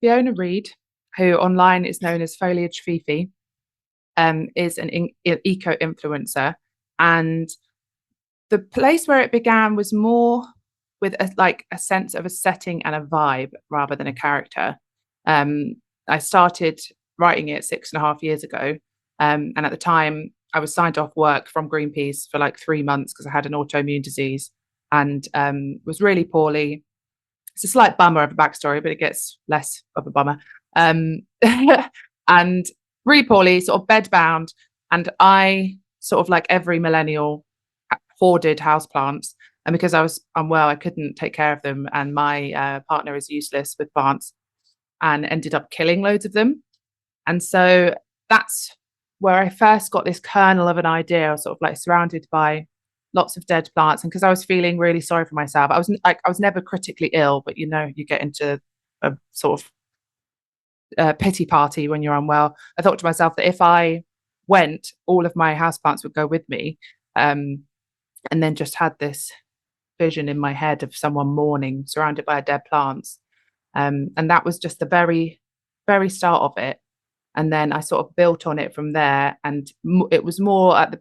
Fiona Reid, who online is known as Foliage Fifi, is an eco influencer, and the place where it began was more with a sense of a setting and a vibe rather than a character. Um, I started writing it 6.5 years ago, and at the time I was signed off work from Greenpeace for like 3 months because I had an autoimmune disease and was really poorly. It's a slight bummer of a backstory, but it gets less of a bummer. Um, and really poorly, sort of bedbound. And I sort of like every millennial hoarded houseplants. And because I was unwell, I couldn't take care of them. And my partner is useless with plants and ended up killing loads of them. And so that's where I first got this kernel of an idea. I was sort of like surrounded by lots of dead plants, and because I was feeling really sorry for myself, I was never critically ill, but you get into a sort of pity party when you're unwell. I thought to myself that if I went, all of my houseplants would go with me, and then just had this vision in my head of someone mourning, surrounded by dead plants, and that was just the very, very start of it. And then I sort of built on it from there, and it was more at the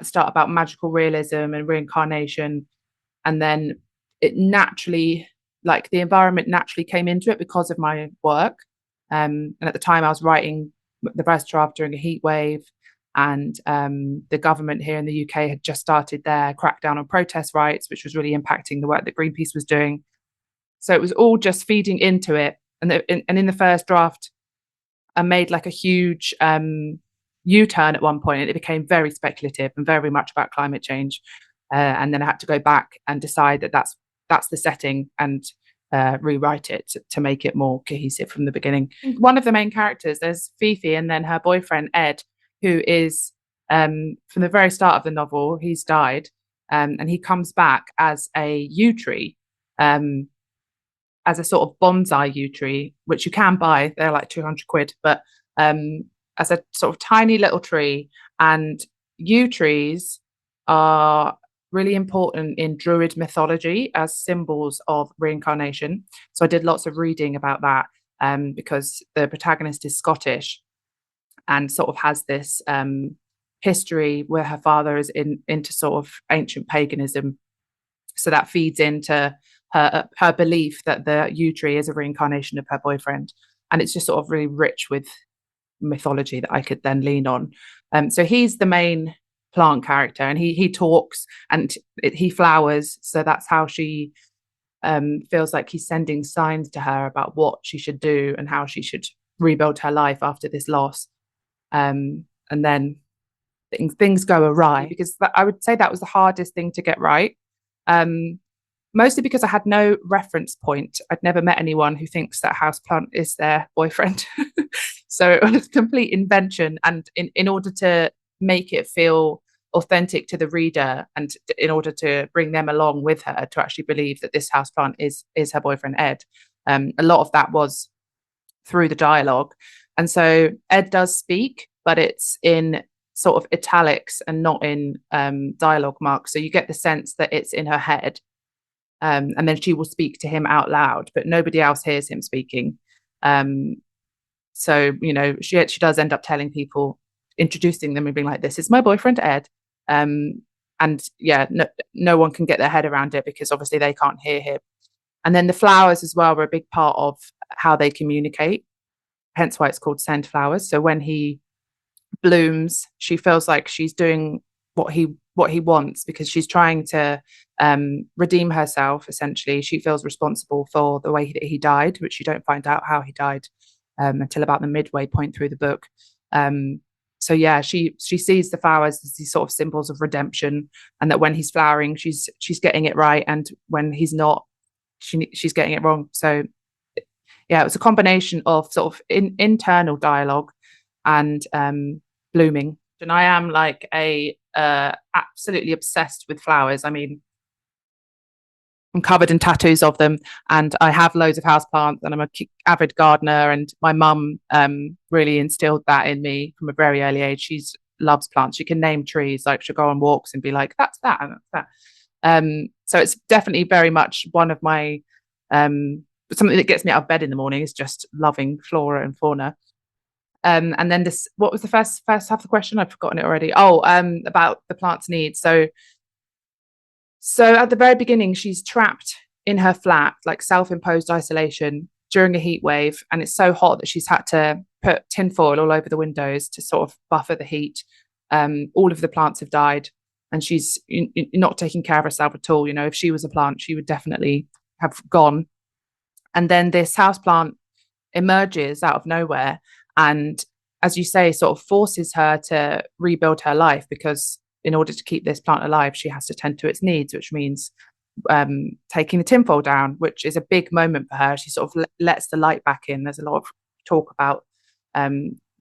start about magical realism and reincarnation, and then it naturally, like the environment naturally came into it because of my work. And at the time, I was writing the first draft during a heat wave, and the government here in the UK had just started their crackdown on protest rights, which was really impacting the work that Greenpeace was doing. So it was all just feeding into it. And in the first draft, I made like a huge U-turn at one point, and it became very speculative and very much about climate change. And then I had to go back and decide that that's the setting and rewrite it to make it more cohesive from the beginning. One of the main characters, there's Fifi, and then her boyfriend Ed, who is from the very start of the novel, he's died, and he comes back as a yew tree. As a sort of bonsai yew tree, which you can buy. They're like 200 quid, but as a sort of tiny little tree. And yew trees are really important in Druid mythology as symbols of reincarnation. So I did lots of reading about that, because the protagonist is Scottish and sort of has this history where her father is into sort of ancient paganism. So that feeds into her belief that the yew tree is a reincarnation of her boyfriend, and it's just sort of really rich with mythology that I could then lean on. So he's the main plant character, and he talks and he flowers. So that's how she feels like he's sending signs to her about what she should do and how she should rebuild her life after this loss. And then things go awry, because I would say that was the hardest thing to get right. Mostly because I had no reference point. I'd never met anyone who thinks that houseplant is their boyfriend. So it was complete invention. And in order to make it feel authentic to the reader, and in order to bring them along with her to actually believe that this houseplant is her boyfriend, Ed, a lot of that was through the dialogue. And so Ed does speak, but it's in sort of italics and not in dialogue marks. So you get the sense that it's in her head. And then she will speak to him out loud, but nobody else hears him speaking. So she does end up telling people, introducing them and being like, "This is my boyfriend Ed," and yeah, no one can get their head around it because obviously they can't hear him. And then the flowers as well were a big part of how they communicate. Hence why it's called scent flowers. So when he blooms, she feels like she's doing what he wants, because she's trying to redeem herself. Essentially, she feels responsible for the way that he died, which you don't find out how he died until about the midway point through the book. So yeah, she sees the flowers as these sort of symbols of redemption, and that when he's flowering, she's getting it right, and when he's not, she's getting it wrong. So yeah, it was a combination of sort of internal dialogue and blooming. And I am like a absolutely obsessed with flowers. I mean, I'm covered in tattoos of them, and I have loads of houseplants, and I'm an avid gardener. And my mum really instilled that in me from a very early age. She loves plants. She can name trees. Like, she'll go on walks and be like, "That's that, and that's that." So it's definitely very much one of my something that gets me out of bed in the morning is just loving flora and fauna. And then this, what was the first half of the question? I've forgotten it already. Oh, about the plant's needs. So at the very beginning, she's trapped in her flat, like self-imposed isolation during a heat wave, and it's so hot that she's had to put tinfoil all over the windows to sort of buffer the heat. All of the plants have died, and she's not taking care of herself at all. You know, if she was a plant, she would definitely have gone. And then this house plant emerges out of nowhere, and, as you say, sort of forces her to rebuild her life, because in order to keep this plant alive, she has to tend to its needs, which means taking the tinfoil down, which is a big moment for her. She sort of lets the light back in. There's a lot of talk about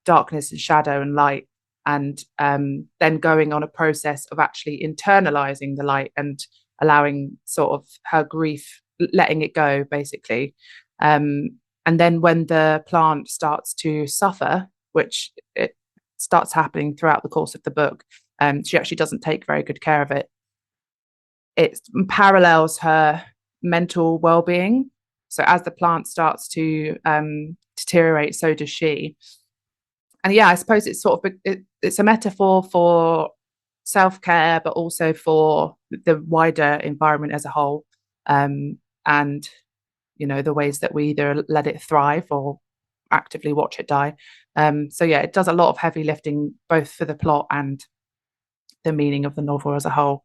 darkness and shadow and light, and then going on a process of actually internalizing the light and allowing sort of her grief, letting it go, basically. And then when the plant starts to suffer, which it starts happening throughout the course of the book, she actually doesn't take very good care of it. It parallels her mental well-being. So as the plant starts to deteriorate, so does she. And yeah, I suppose it's sort of it's a metaphor for self-care, but also for the wider environment as a whole, and the ways that we either let it thrive or actively watch it die. So yeah, it does a lot of heavy lifting, both for the plot and the meaning of the novel as a whole.